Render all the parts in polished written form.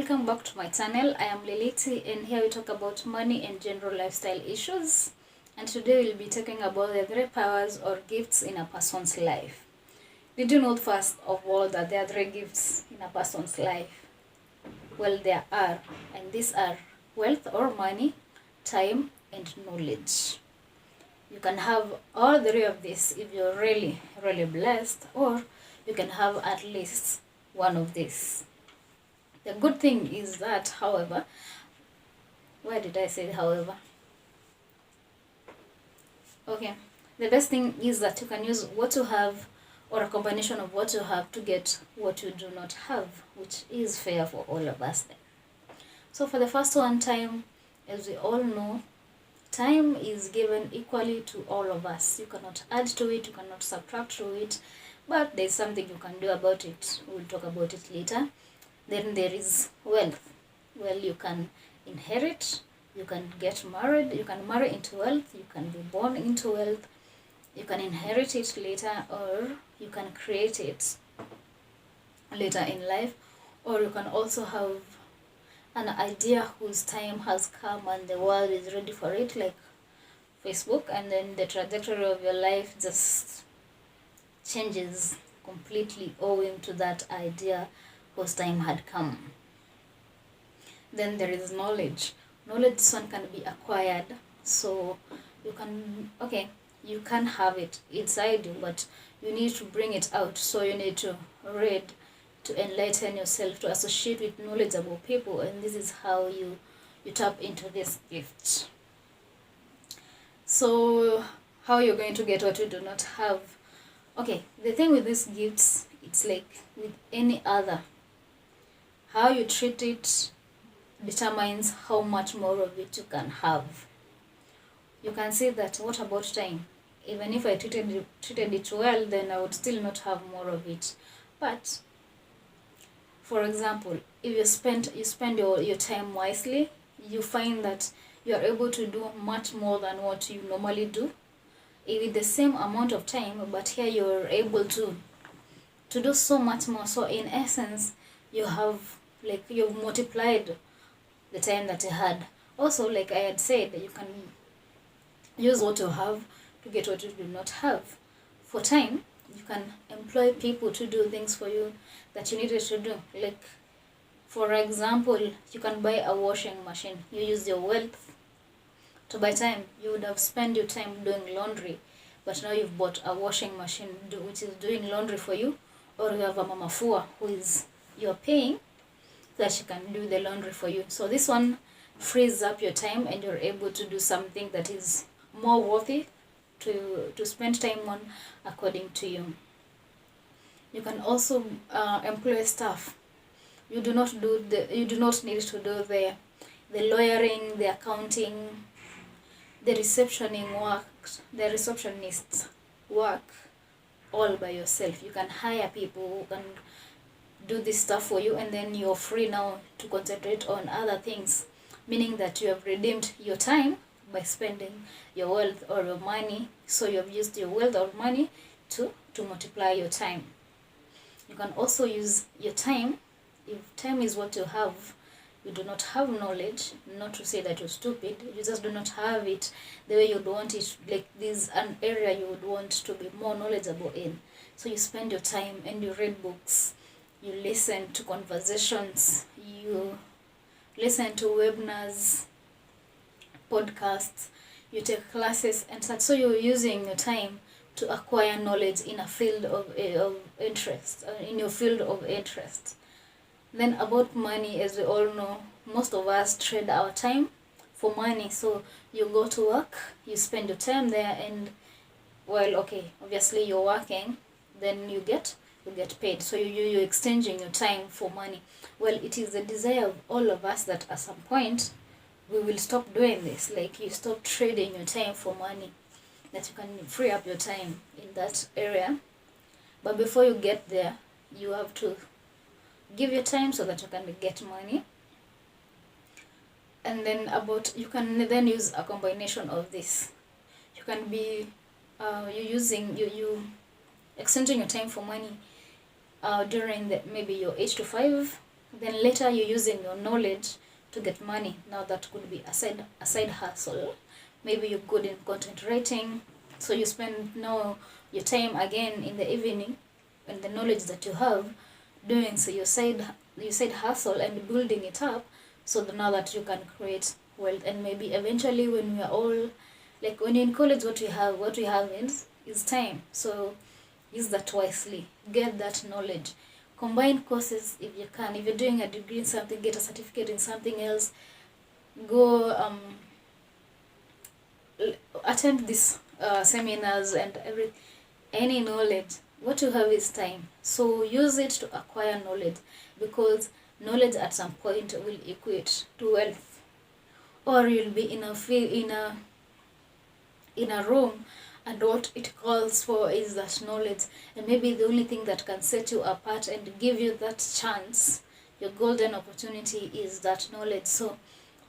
welcome back to my channel. I am Leleti and here we talk about money and general lifestyle issues. And today we'll be talking about the 3 powers or gifts in a person's life. Did you know first of all that there are 3 gifts in a person's life? Well, there are, and these are wealth or money, time, and knowledge. You can have all 3 of these if you're really blessed, or you can have at least one of these. The good thing is that, however, why did I say however? Okay, the best thing is that you can use what you have or a combination of what you have to get what you do not have, which is fair for all of us then. So for the first one, time, as we all know, time is given equally to all of us. You cannot add to it, you cannot subtract to it, but there's something you can do about it. We'll talk about it later. Then there is wealth. Well, you can inherit, you can get married, you can marry into wealth, you can be born into wealth, you can inherit it later, or you can create it later in life, or you can also have an idea whose time has come and the world is ready for it, like Facebook, and then the trajectory of your life just changes completely owing to that idea whose time had come. Then there is knowledge. Knowledge, this one can be acquired, so you can have it inside you, but you need to bring it out. So you need to read, to enlighten yourself, to associate with knowledgeable people, and this is how you tap into this gift. So how you're going to get what you do not have? Okay, the thing with these gifts, it's like with any other. How you treat it determines how much more of it you can have. You can say that, what about time? Even if I treated it well, then I would still not have more of it. But for example, if you spend your time wisely, you find that you are able to do much more than what you normally do with the same amount of time, but here you're able to do so much more. So in essence, you've multiplied the time that you had. Also, like I had said, you can use what you have to get what you do not have. For time, you can employ people to do things for you that you needed to do. Like, for example, you can buy a washing machine. You use your wealth to buy time. You would have spent your time doing laundry, but now you've bought a washing machine which is doing laundry for you, or you have a mama fua you're paying that she can do the laundry for you. So this one frees up your time and you're able to do something that is more worthy to spend time on according to you. You can also employ staff. You do not need to do the lawyering, the accounting, the receptionists work all by yourself. You can hire people who can do this stuff for you, and then you're free now to concentrate on other things, meaning that you have redeemed your time by spending your wealth or your money. So you have used your wealth or money to multiply your time. You can also use your time. If time is what you have, you do not have knowledge, not to say that you're stupid, you just do not have it the way you'd want it. Like, this is an area you would want to be more knowledgeable in. So you spend your time and you read books, you listen to conversations, you listen to webinars, podcasts, you take classes and such. So you're using your time to acquire knowledge in a field of interest, in your field of interest. Then about money, as we all know, most of us trade our time for money. So you go to work, you spend your time there, and obviously you're working, then you get paid. So you're exchanging your time for money. Well, it is the desire of all of us that at some point we will stop doing this. Like, you stop trading your time for money, that you can free up your time in that area. But before you get there, you have to give your time so that you can get money. And then you can then use a combination of this. You can be you exchanging your time for money during maybe your 8 to 5 then later you're using your knowledge to get money. Now that could be a side hustle. Maybe you're good in content writing, so you spend now your time again in the evening and the knowledge that you have doing so your side hustle and building it up, so that now that you can create wealth. And maybe eventually when we are all, like when you're in college, what we have is time. So use that wisely, get that knowledge, combine courses if you can. If you're doing a degree in something, get a certificate in something else. Go attend these seminars and any knowledge. What you have is time, so use it to acquire knowledge, because knowledge at some point will equate to wealth. Or you'll be in a room, and what it calls for is that knowledge, and maybe the only thing that can set you apart and give you that chance, your golden opportunity, is that knowledge. So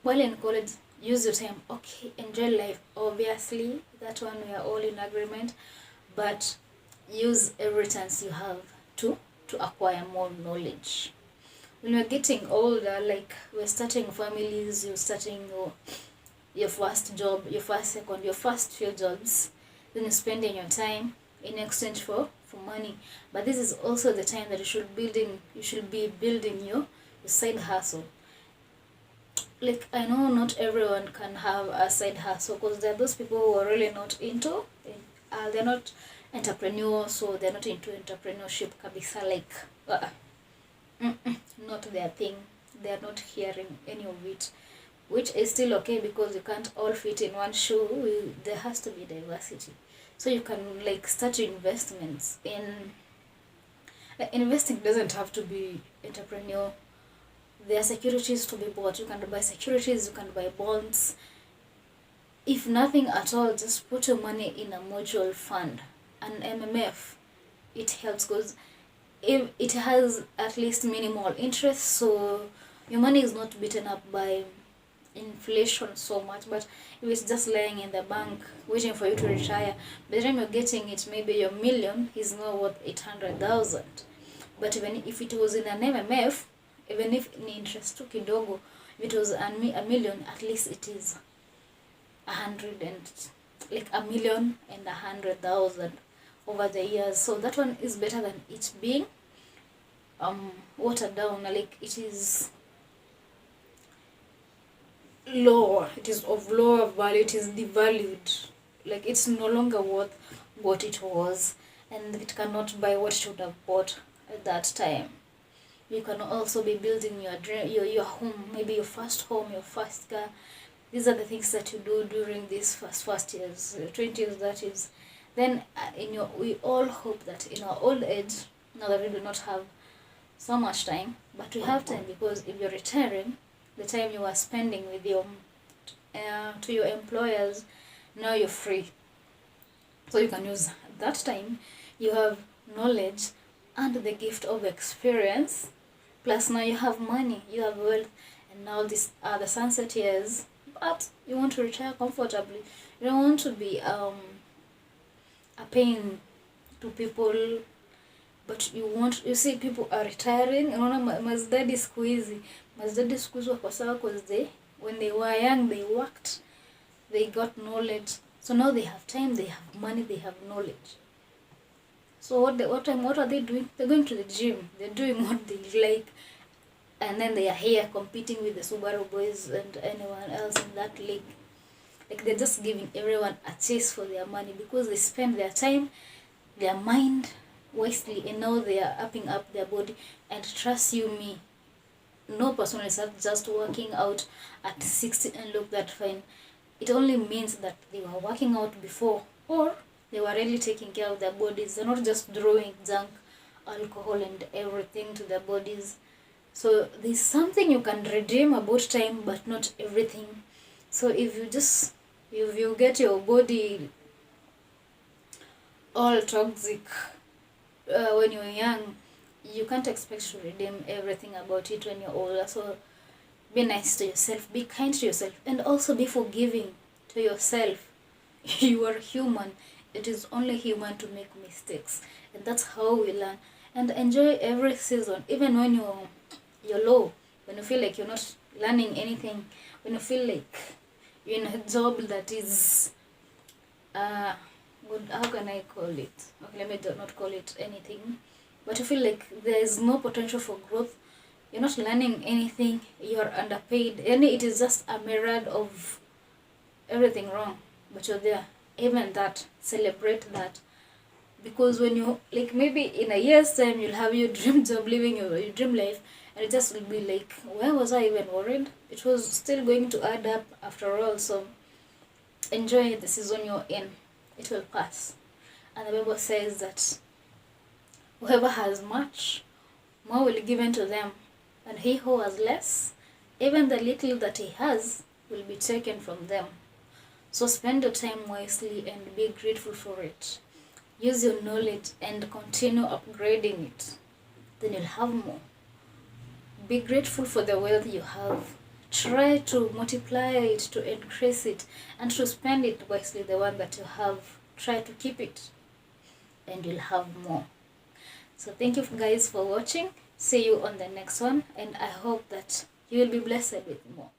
while in college, use your time. Okay, enjoy life, obviously, that one we are all in agreement, but use every chance you have to acquire more knowledge. When you're getting older, like we're starting families, you're starting your first job, your first, second, your first few jobs, then you're spending your time in exchange for money. But this is also the time that you should be building your side hustle. Like, I know not everyone can have a side hustle, because there are those people who are really not they're not entrepreneurs, so they're not into entrepreneurship kabisa, like not their thing. They're not hearing any of it, which is still okay, because you can't all fit in one shoe. There has to be diversity. So you can like start your investments in, like, investing doesn't have to be entrepreneur. There are securities to be bought. You can buy securities, you can buy bonds. If nothing at all, just put your money in a mutual fund, an MMF. It helps, because if it has at least minimal interest, so your money is not beaten up by inflation so much. But if it's just lying in the bank waiting for you to retire, by the time you're getting it, maybe your million is not worth 800,000. But even if it was in an MMF, even if ni interest too kidogo, if it was a million, at least it is 100,000 over the years. So that one is better than it being watered down. Like, it is lower, it is of lower value, it is devalued, like it's no longer worth what it was, and it cannot buy what it should have bought at that time. You can also be building your dream, your home, maybe your first home, your first car. These are the things that you do during these first years, 20s, that is. Then we all hope that in our old age, now that we do not have so much time, but we have time, because if you're retiring, the time you are spending with your to your employers, now you're free, so you can use that time. You have knowledge and the gift of experience, plus now you have money, you have wealth, and now these are the sunset years, but you want to retire comfortably. You don't want to be a pain to people, but you see people are retiring. Unaona mazdadi siku hizi wako sawa, because when they were young, they worked, they got knowledge, so now they have time, they have money, they have knowledge. So what are they doing? They're going to the gym, they're doing what they like, and then they are here competing with the Subaru boys and anyone else in that league. Like, they're just giving everyone a chase for their money, because they spend their time, their mind wisely, and now they are upping up their body. And trust you me, no person is just working out at 60 and look that fine. It only means that they were working out before, or they were really taking care of their bodies. They're not just throwing junk, alcohol and everything to their bodies. So there's something you can redeem about time, but not everything. So if you get your body all toxic when you're young, you can't expect to redeem everything about it when you're older. So be nice to yourself, be kind to yourself, and also be forgiving to yourself. You are human. It is only human to make mistakes, and that's how we learn. And enjoy every season, even when you're low, when you feel like you're not learning anything, when you feel like you're in a job that is good, how can I call it? Okay, let me not call it anything, but you feel like there is no potential for growth, you're not learning anything, you're underpaid, and it is just a myriad of everything wrong, but you're there. Even that, celebrate that, because when you, like, maybe in a year's time you'll have your dream job, living your dream life, and it just will be like, why was I even worried? It was still going to add up after all. So enjoy the season you're in, it will pass. And the Bible says that whoever has much, more will be given to them, and he who has less, even the little that he has will be taken from them. So spend your time wisely and be grateful for it. Use your knowledge and continue upgrading it. Then you'll have more. Be grateful for the wealth you have. Try to multiply it, to increase it, and to spend it wisely, the one that you have. Try to keep it, and you'll have more. So thank you guys for watching. See you on the next one, and I hope that you will be blessed with more.